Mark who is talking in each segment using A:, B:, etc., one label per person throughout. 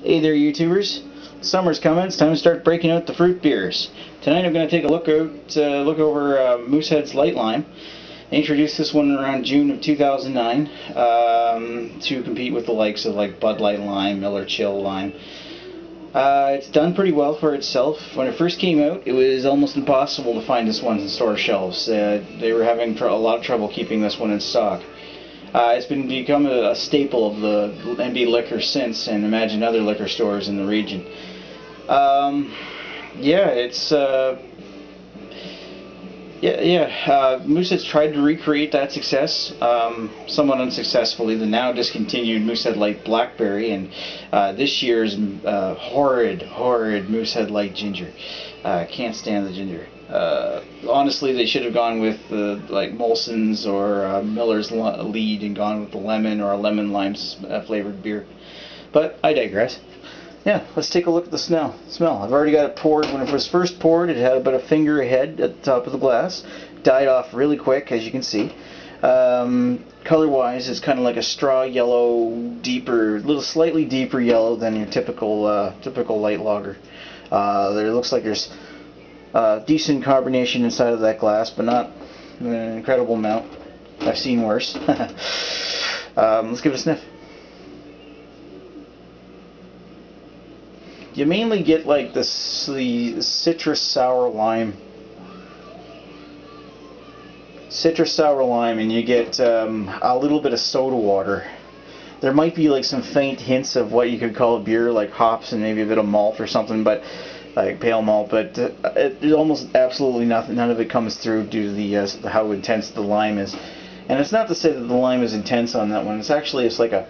A: Hey there, YouTubers. Summer's coming. It's time to start breaking out the fruit beers. Tonight I'm going to take a look over Moosehead's Light Lime. I introduced this one around June of 2009 to compete with the likes of like Bud Light Lime, Miller Chill Lime. It's done pretty well for itself. When it first came out, it was almost impossible to find this one in store shelves. They were having a lot of trouble keeping this one in stock. It's become a staple of the NB liquor since, and imagine other liquor stores in the region. Moosehead's tried to recreate that success, somewhat unsuccessfully. The now discontinued Moosehead Light Blackberry, and this year's horrid Moosehead Light Ginger. Can't stand the ginger. Honestly, they should have gone with like Molson's or Miller's Lead and gone with the lemon or a lemon lime flavored beer. But I digress. Yeah, let's take a look at the smell. I've already got it poured. When it was first poured, it had about a finger ahead at the top of the glass. Died off really quick, as you can see. Color-wise, it's kind of like a straw yellow, slightly deeper yellow than your typical light lager. There looks like there's decent carbonation inside of that glass, but not an incredible amount. I've seen worse. Let's give it a sniff. You mainly get like the citrus sour lime, and you get a little bit of soda water. There might be like some faint hints of what you could call a beer, like hops and maybe a bit of malt or something, but like pale malt. But there's almost absolutely nothing. None of it comes through due to how intense the lime is. And it's not to say that the lime is intense on that one. It's like a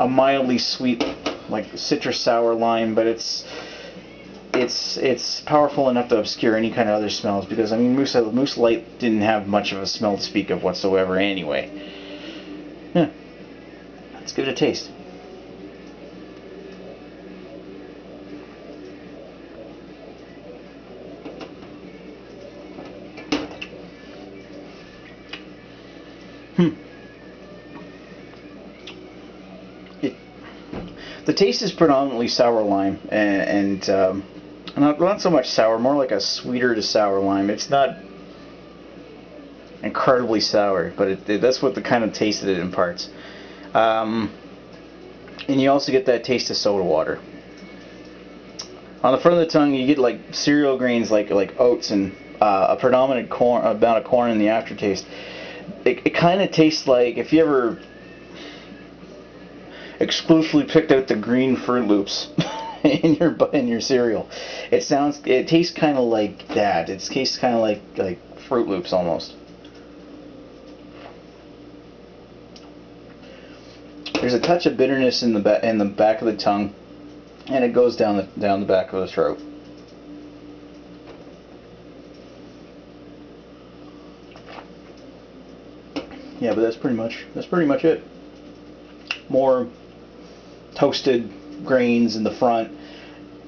A: mildly sweet, like citrus sour lime, but it's powerful enough to obscure any kind of other smells, because I mean Moose Light didn't have much of a smell to speak of whatsoever anyway. Yeah. Let's give it a taste. The taste is predominantly sour lime, and not so much sour, more like a sweeter to sour lime. It's not incredibly sour, but that's what the kind of taste that it imparts. And you also get that taste of soda water. On the front of the tongue, you get like cereal grains, like oats, and a predominant amount of corn in the aftertaste. It kind of tastes like if you ever exclusively picked out the green Fruit Loops in your cereal. It tastes kind of like that. It tastes kind of like Fruit Loops almost. There's a touch of bitterness in the back of the tongue, and it goes down the back of the throat. Yeah, but that's pretty much it. More toasted grains in the front,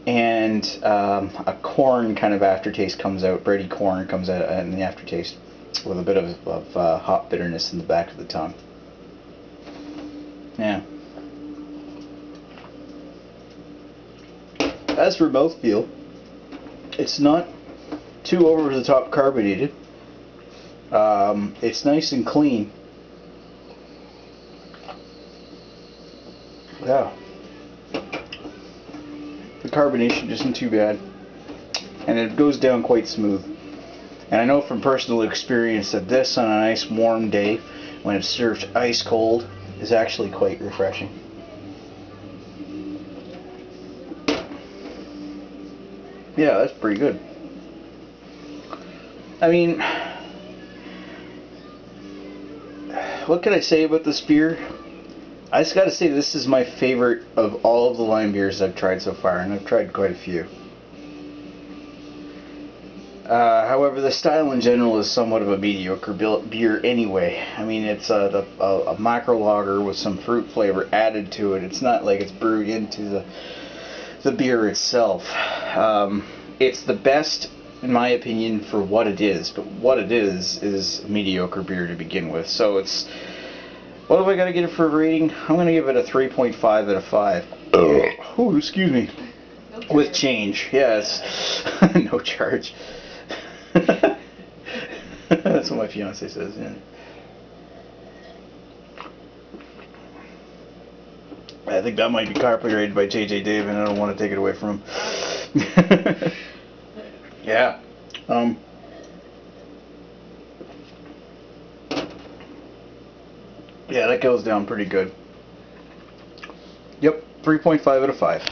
A: and a corn kind of aftertaste comes out. Bready corn comes out in the aftertaste, with a bit of hop bitterness in the back of the tongue. Yeah. As for mouthfeel, it's not too over the top carbonated. It's nice and clean. Yeah. The carbonation isn't too bad, and it goes down quite smooth. And I know from personal experience that this on a nice warm day, when it's served ice cold, is actually quite refreshing. Yeah, that's pretty good. I mean, what can I say about this beer? I just gotta say, this is my favorite of all of the lime beers I've tried so far, and I've tried quite a few. However, the style in general is somewhat of a mediocre beer anyway. I mean, it's a macro lager with some fruit flavor added to it. It's not like it's brewed into the beer itself. It's the best, in my opinion, for what it is, but what it is a mediocre beer to begin with. So it's... What have I got to give it for a rating? I'm going to give it a 3.5 out of 5. Oh, excuse me.
B: No
A: With change, yes. No charge. That's what my fiance says, yeah. I think that might be copyrighted by JJ Dave, and I don't want to take it away from him. Yeah. Yeah, that goes down pretty good. Yep, 3.5 out of 5.